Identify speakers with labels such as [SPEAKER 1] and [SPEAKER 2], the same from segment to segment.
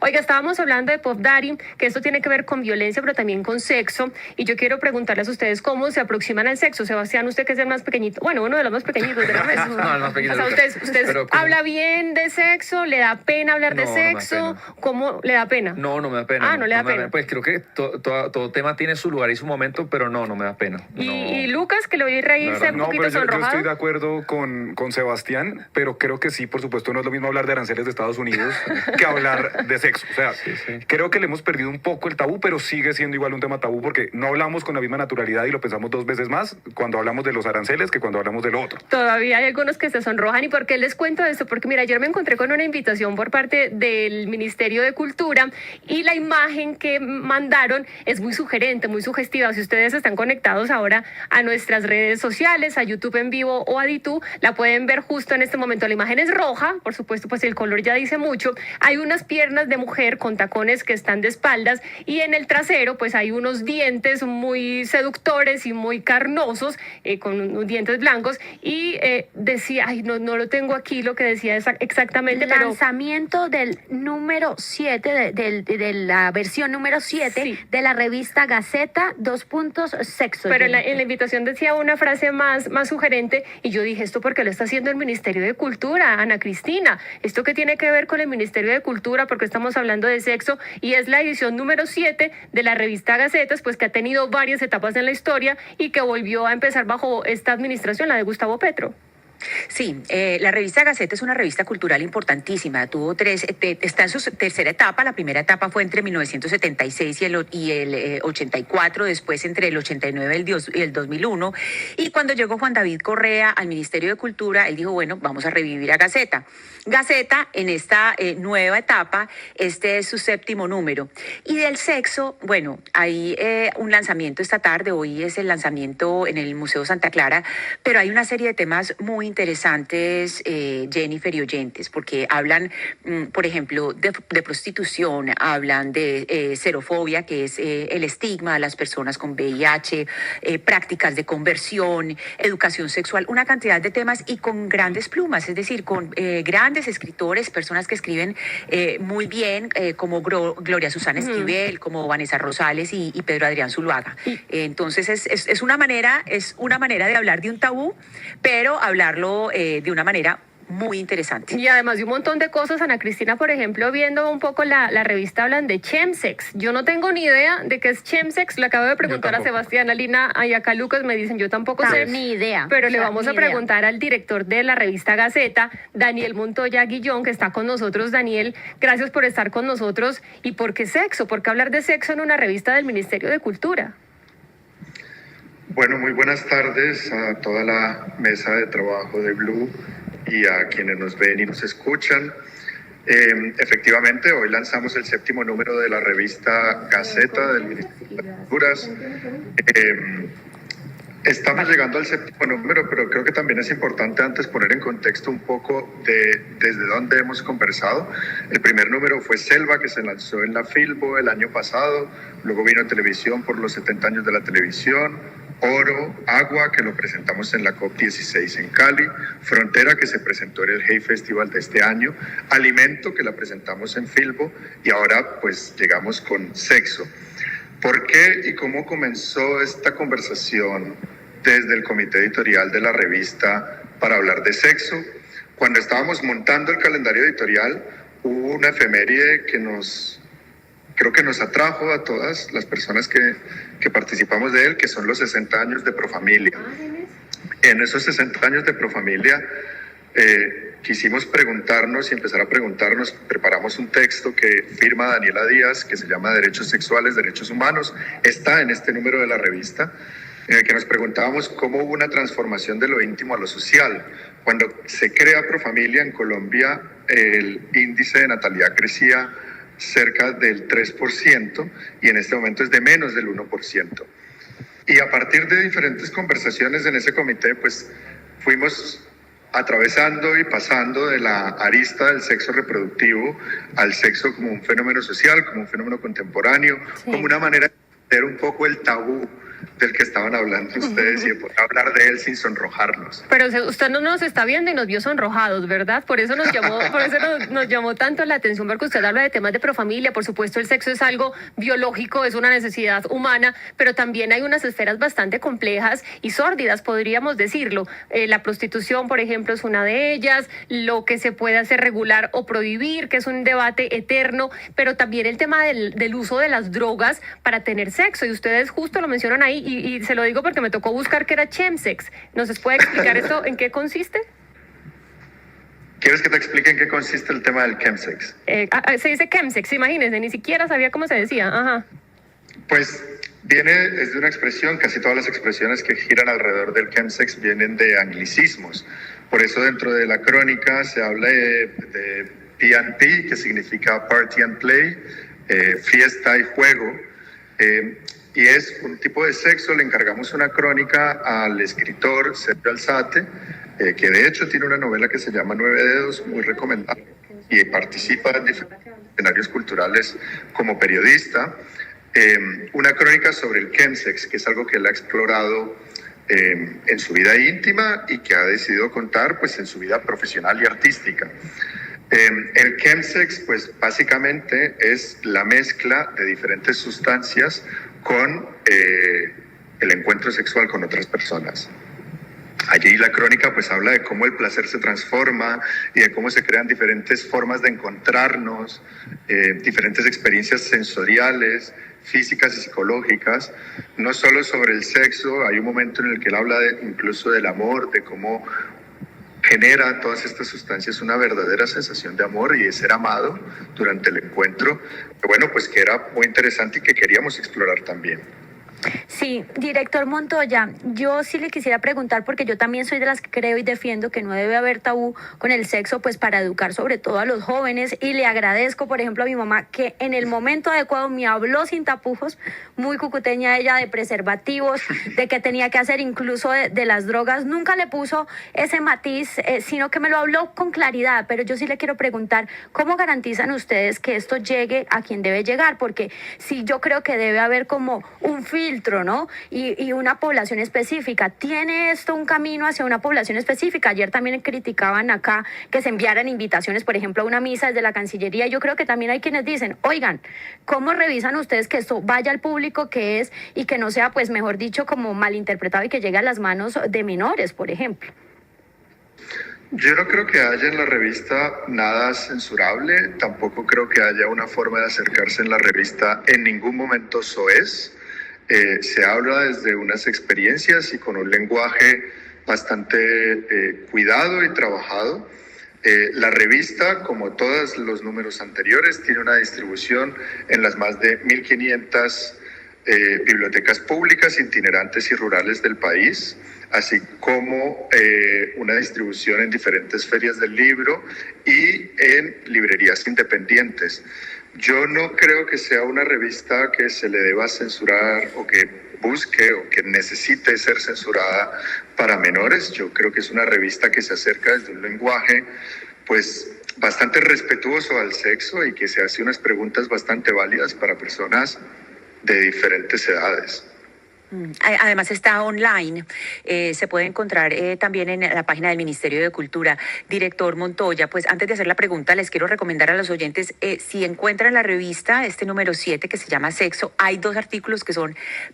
[SPEAKER 1] Oiga, estábamos hablando de Puff Daddy, que esto tiene que ver con violencia, pero también con sexo. Y yo quiero preguntarles a ustedes cómo se aproximan al sexo. Sebastián, usted que es el más pequeñito, bueno, uno de los más pequeñitos de la mesa.
[SPEAKER 2] No, el más pequeño.
[SPEAKER 1] O sea, usted habla bien de sexo, le da pena hablar de sexo, ¿cómo le da pena?
[SPEAKER 2] No, no me da pena.
[SPEAKER 1] No le da pena.
[SPEAKER 2] Pues creo que todo tema tiene su lugar y su momento, pero no me da pena.
[SPEAKER 1] Y Lucas, que lo vi reírse un poquito sonrojado.
[SPEAKER 3] Yo estoy de acuerdo con Sebastián, pero creo que sí, por supuesto, no es lo mismo hablar de aranceles de Estados Unidos que hablar de sexo. O sea, creo que le hemos perdido un poco el tabú, pero sigue siendo igual un tema tabú porque no hablamos con la misma naturalidad y lo pensamos dos veces más cuando hablamos de los aranceles que cuando hablamos de lo otro.
[SPEAKER 1] Todavía hay algunos que se sonrojan. ¿Y por qué les cuento esto? Porque mira, ayer me encontré con una invitación por parte del Ministerio de Cultura y la imagen que mandaron es muy sugerente, muy sugestiva. Si ustedes están conectados ahora a nuestras redes sociales, a YouTube en vivo o a Ditú, la pueden ver justo en este momento. La imagen es roja, por supuesto, pues el color ya dice mucho. Hay unas piernas de mujer con tacones que están de espaldas y en el trasero pues hay unos dientes muy seductores y muy carnosos, con unos dientes blancos y decía, no lo tengo aquí lo que decía exactamente.
[SPEAKER 4] Lanzamiento del número 7, de la versión número 7 sí, de la revista Gaceta, sexo.
[SPEAKER 1] Pero en la invitación decía una frase más sugerente y yo dije, ¿esto por qué lo está haciendo el Ministerio de Cultura, Ana Cristina? ¿Esto qué tiene que ver con el Ministerio de Cultura? Porque estamos hablando de sexo y es la edición número 7 de la revista Gacetas, pues que ha tenido varias etapas en la historia y que volvió a empezar bajo esta administración, la de Gustavo Petro.
[SPEAKER 5] Sí, la revista Gaceta es una revista cultural importantísima. Está en su tercera etapa. La primera etapa fue entre 1976 y el 84, después entre el 89 y el 2001. Y cuando llegó Juan David Correa al Ministerio de Cultura, él dijo, bueno, vamos a revivir a Gaceta. Gaceta, en esta nueva etapa, este es su 7º número. Y del sexo, bueno, hay un lanzamiento esta tarde, hoy es el lanzamiento en el Museo Santa Clara, pero hay una serie de temas muy interesantes, Jennifer y oyentes, porque hablan, por ejemplo, de prostitución, hablan de xerofobia, que es el estigma de las personas con VIH, prácticas de conversión, educación sexual, una cantidad de temas y con grandes plumas, es decir, con grandes escritores, personas que escriben muy bien, como Gloria Susana Esquivel, como Vanessa Rosales y Pedro Adrián Zuluaga. Entonces es una manera de hablar de un tabú, pero hablarlo de una manera muy interesante.
[SPEAKER 1] Y además de un montón de cosas, Ana Cristina, por ejemplo, viendo un poco la revista, hablan de chemsex. Yo no tengo ni idea de qué es chemsex. Le acabo de preguntar a Sebastián, a Lina y acá Lucas me dicen, yo tampoco sé.
[SPEAKER 4] Ni idea.
[SPEAKER 1] Pero le vamos a preguntar al director de la revista Gaceta, Daniel Montoya Guillón, que está con nosotros. Daniel, gracias por estar con nosotros. ¿Y por qué sexo? ¿Por qué hablar de sexo en una revista del Ministerio de Cultura?
[SPEAKER 6] Bueno, muy buenas tardes a toda la mesa de trabajo de Blue y a quienes nos ven y nos escuchan. Efectivamente, hoy lanzamos el 7º número de la revista Gaceta del Ministerio de Culturas. Estamos llegando al 7º número, pero creo que también es importante antes poner en contexto un poco de desde dónde hemos conversado. El primer número fue Selva, que se lanzó en la Filbo el año pasado, luego vino Televisión por los 70 años de la televisión, Oro, Agua, que lo presentamos en la COP16 en Cali, Frontera, que se presentó en el Hey Festival de este año, Alimento, que la presentamos en Filbo, y ahora pues llegamos con Sexo. ¿Por qué y cómo comenzó esta conversación desde el comité editorial de la revista para hablar de sexo? Cuando estábamos montando el calendario editorial, hubo una efeméride que creo que nos atrajo a todas las personas que participamos de él, que son los 60 años de Profamilia. En esos 60 años de Profamilia quisimos preguntarnos y empezar a preguntarnos, preparamos un texto que firma Daniela Díaz, que se llama Derechos Sexuales, Derechos Humanos, está en este número de la revista, en el que nos preguntábamos cómo hubo una transformación de lo íntimo a lo social. Cuando se crea Profamilia en Colombia, el índice de natalidad crecía cerca del 3% y en este momento es de menos del 1%. Y a partir de diferentes conversaciones en ese comité, pues fuimos atravesando y pasando de la arista del sexo reproductivo al sexo como un fenómeno social, como un fenómeno contemporáneo, como una manera de entender un poco el tabú del que estaban hablando ustedes y de poder hablar de él sin sonrojarnos.
[SPEAKER 1] Pero usted no nos está viendo y nos vio sonrojados, ¿verdad? Por eso nos llamó tanto la atención, porque usted habla de temas de profamilia. Por supuesto, el sexo es algo biológico, es una necesidad humana, pero también hay unas esferas bastante complejas y sórdidas, podríamos decirlo. La prostitución, por ejemplo, es una de ellas, lo que se puede hacer regular o prohibir, que es un debate eterno, pero también el tema del uso de las drogas para tener sexo, y ustedes justo lo mencionan ahí, y se lo digo porque me tocó buscar que era chemsex. ¿Nos puede explicar esto en qué consiste?
[SPEAKER 6] ¿Quieres que te explique en qué consiste el tema del chemsex?
[SPEAKER 1] Se dice chemsex, imagínense, ni siquiera sabía cómo se decía. Ajá.
[SPEAKER 6] Pues es de una expresión, casi todas las expresiones que giran alrededor del chemsex vienen de anglicismos. Por eso dentro de la crónica se habla de P&P, que significa Party and Play, fiesta y juego. Y es un tipo de sexo. Le encargamos una crónica al escritor Sergio Alzate, que de hecho tiene una novela que se llama Nueve Dedos, muy recomendable, y participa en diferentes escenarios culturales como periodista. Una crónica sobre el chemsex, que es algo que él ha explorado en su vida íntima y que ha decidido contar pues en su vida profesional y artística. El chemsex pues básicamente es la mezcla de diferentes sustancias con el encuentro sexual con otras personas. Allí la crónica pues habla de cómo el placer se transforma y de cómo se crean diferentes formas de encontrarnos, diferentes experiencias sensoriales, físicas y psicológicas, no solo sobre el sexo. Hay un momento en el que él habla incluso del amor, de cómo genera todas estas sustancias una verdadera sensación de amor y de ser amado durante el encuentro. Bueno, pues que era muy interesante y que queríamos explorar también.
[SPEAKER 4] Sí, director Montoya, yo sí le quisiera preguntar, porque yo también soy de las que creo y defiendo que no debe haber tabú con el sexo, pues para educar sobre todo a los jóvenes, y le agradezco, por ejemplo, a mi mamá que en el momento adecuado me habló sin tapujos, muy cucuteña ella, de preservativos, de que tenía que hacer incluso de las drogas. Nunca le puso ese matiz, sino que me lo habló con claridad. Pero yo sí le quiero preguntar, ¿cómo garantizan ustedes que esto llegue a quien debe llegar? Porque sí, yo creo que debe haber como un filtro, ¿no? Y una población específica. ¿Tiene esto un camino hacia una población específica? Ayer también criticaban acá que se enviaran invitaciones, por ejemplo, a una misa desde la Cancillería. Yo creo que también hay quienes dicen, oigan, ¿cómo revisan ustedes que esto vaya al público que es y que no sea, pues mejor dicho, como malinterpretado y que llegue a las manos de menores, por ejemplo?
[SPEAKER 6] Yo no creo que haya en la revista nada censurable, tampoco creo que haya una forma de acercarse en la revista en ningún momento soez. Se habla desde unas experiencias y con un lenguaje bastante cuidado y trabajado. La revista, como todos los números anteriores, tiene una distribución en las más de 1.500 bibliotecas públicas, itinerantes y rurales del país, así como una distribución en diferentes ferias del libro y en librerías independientes. Yo no creo que sea una revista que se le deba censurar o que busque o que necesite ser censurada para menores. Yo creo que es una revista que se acerca desde un lenguaje pues bastante respetuoso al sexo y que se hace unas preguntas bastante válidas para personas de diferentes edades.
[SPEAKER 5] Además está online, se puede encontrar también en la página del Ministerio de Cultura. Director Montoya, pues antes de hacer la pregunta les quiero recomendar a los oyentes, si encuentran la revista, este número 7 que se llama Sexo, hay dos artículos que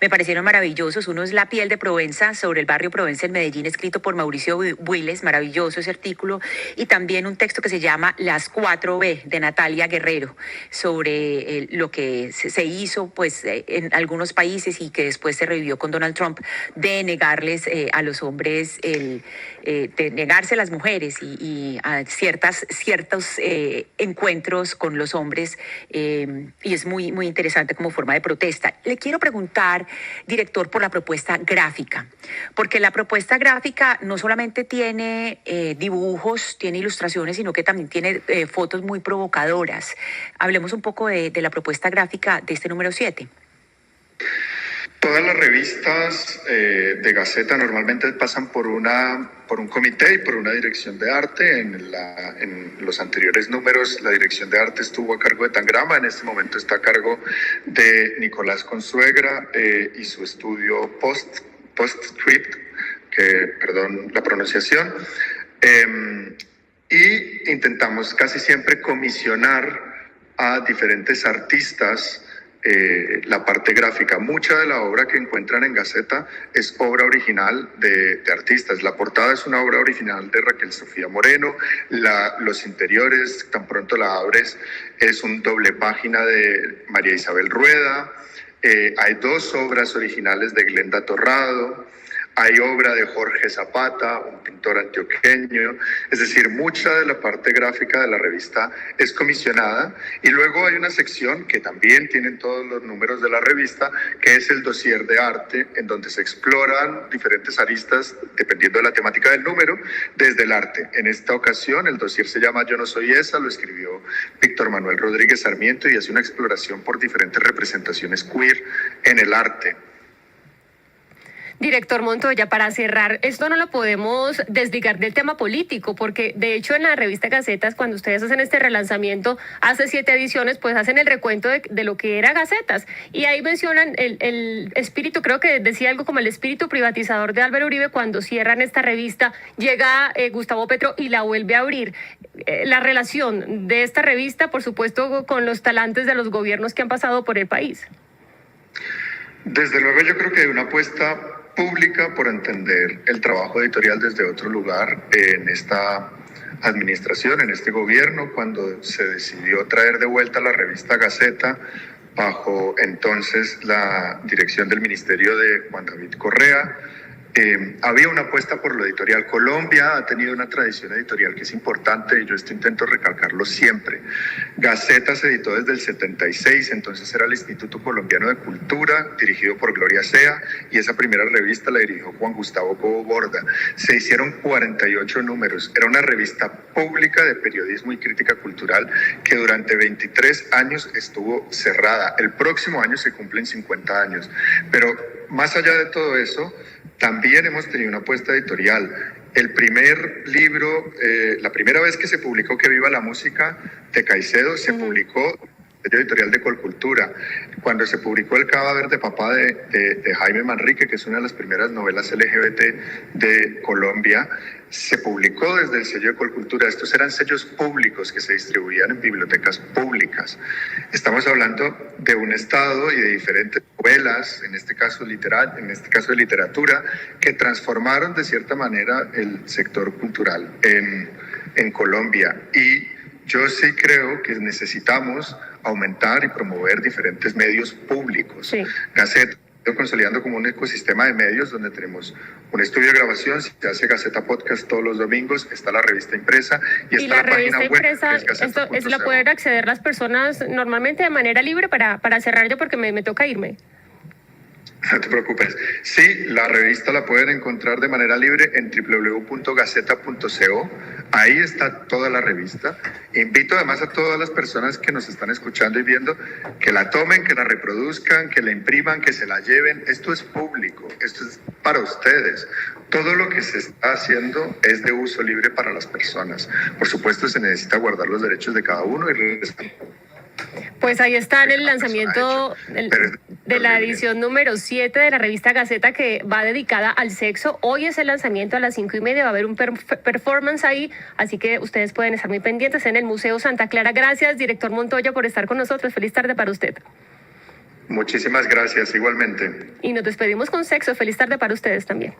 [SPEAKER 5] me parecieron maravillosos. Uno es La piel de Provenza, sobre el barrio Provenza en Medellín, escrito por Mauricio Builes, maravilloso ese artículo, y también un texto que se llama Las 4B de Natalia Guerrero, sobre lo que se hizo pues en algunos países y que después se revivió con Donald Trump, de negarles a los hombres, de negarse a las mujeres y a ciertos encuentros con los hombres, y es muy, muy interesante como forma de protesta. Le quiero preguntar, director, por la propuesta gráfica, porque la propuesta gráfica no solamente tiene dibujos, tiene ilustraciones, sino que también tiene fotos muy provocadoras. Hablemos un poco de la propuesta gráfica de este número 7.
[SPEAKER 6] todas las revistas de Gaceta normalmente pasan por un comité y por una dirección de arte. En los anteriores números la dirección de arte estuvo a cargo de Tangrama, en este momento está a cargo de Nicolás Consuegra y su estudio Postscript, perdón la pronunciación. Y intentamos casi siempre comisionar a diferentes artistas la parte gráfica. Mucha de la obra que encuentran en Gaceta es obra original de artistas. La portada es una obra original de Raquel Sofía Moreno. Los interiores, tan pronto la abres, es un doble página de María Isabel Rueda. Hay 2 obras originales de Glenda Torrado. Hay obra de Jorge Zapata, un pintor antioqueño. Es decir, mucha de la parte gráfica de la revista es comisionada. Y luego hay una sección que también tienen todos los números de la revista, que es el dossier de arte, en donde se exploran diferentes aristas, dependiendo de la temática del número, desde el arte. En esta ocasión, el dossier se llama Yo no soy esa, lo escribió Víctor Manuel Rodríguez Sarmiento y hace una exploración por diferentes representaciones queer en el arte.
[SPEAKER 1] Director Montoya, para cerrar, esto no lo podemos desligar del tema político, porque de hecho en la revista Gacetas, cuando ustedes hacen este relanzamiento, hace 7 ediciones, pues hacen el recuento de lo que era Gacetas, y ahí mencionan el espíritu, creo que decía algo como el espíritu privatizador de Álvaro Uribe. Cuando cierran esta revista, llega Gustavo Petro y la vuelve a abrir. La relación de esta revista, por supuesto, con los talantes de los gobiernos que han pasado por el país.
[SPEAKER 6] Desde luego yo creo que hay una apuesta pública por entender el trabajo editorial desde otro lugar en esta administración, en este gobierno, cuando se decidió traer de vuelta la revista Gaceta bajo entonces la dirección del ministerio de Juan David Correa. Había una apuesta por lo editorial. Colombia ha tenido una tradición editorial que es importante y yo esto intento recalcarlo siempre. Gaceta se editó desde el 76, entonces era el Instituto Colombiano de Cultura, dirigido por Gloria Sea, y esa primera revista la dirigió Juan Gustavo Cobo Borda. Se hicieron 48 números. Era una revista pública de periodismo y crítica cultural que durante 23 años estuvo cerrada. El próximo año se cumplen 50 años. Pero más allá de todo eso, también hemos tenido una apuesta editorial. El primer libro, la primera vez que se publicó Que viva la música de Caicedo, se publicó en el editorial de Colcultura. Cuando se publicó El cadáver de papá de Jaime Manrique, que es una de las primeras novelas LGBT de Colombia, se publicó desde el sello de Colcultura. Estos eran sellos públicos que se distribuían en bibliotecas públicas. Estamos hablando de un estado y de diferentes novelas, en este caso de literatura, que transformaron de cierta manera el sector cultural en Colombia. Y yo sí creo que necesitamos aumentar y promover diferentes medios públicos.
[SPEAKER 1] Sí.
[SPEAKER 6] Gaceta consolidando como un ecosistema de medios donde tenemos un estudio de grabación, se hace Gaceta Podcast todos los domingos, está la revista impresa y está
[SPEAKER 1] la
[SPEAKER 6] la página
[SPEAKER 1] revista
[SPEAKER 6] web.
[SPEAKER 1] impresa,
[SPEAKER 6] Es
[SPEAKER 1] la pueden acceder las personas normalmente de manera libre para cerrar yo porque me toca irme.
[SPEAKER 6] No te preocupes. Sí, la revista la pueden encontrar de manera libre en www.gaceta.co. Ahí está toda la revista. Invito además a todas las personas que nos están escuchando y viendo que la tomen, que la reproduzcan, que la impriman, que se la lleven. Esto es público, esto es para ustedes. Todo lo que se está haciendo es de uso libre para las personas. Por supuesto, se necesita guardar los derechos de cada uno y regresar.
[SPEAKER 1] Pues ahí está el lanzamiento de la edición número 7 de la revista Gaceta, que va dedicada al sexo. Hoy es el lanzamiento a las 5:30, va a haber un performance ahí, así que ustedes pueden estar muy pendientes en el Museo Santa Clara. Gracias, director Montoya, por estar con nosotros. Feliz tarde para usted.
[SPEAKER 6] Muchísimas gracias, igualmente.
[SPEAKER 1] Y nos despedimos con sexo. Feliz tarde para ustedes también.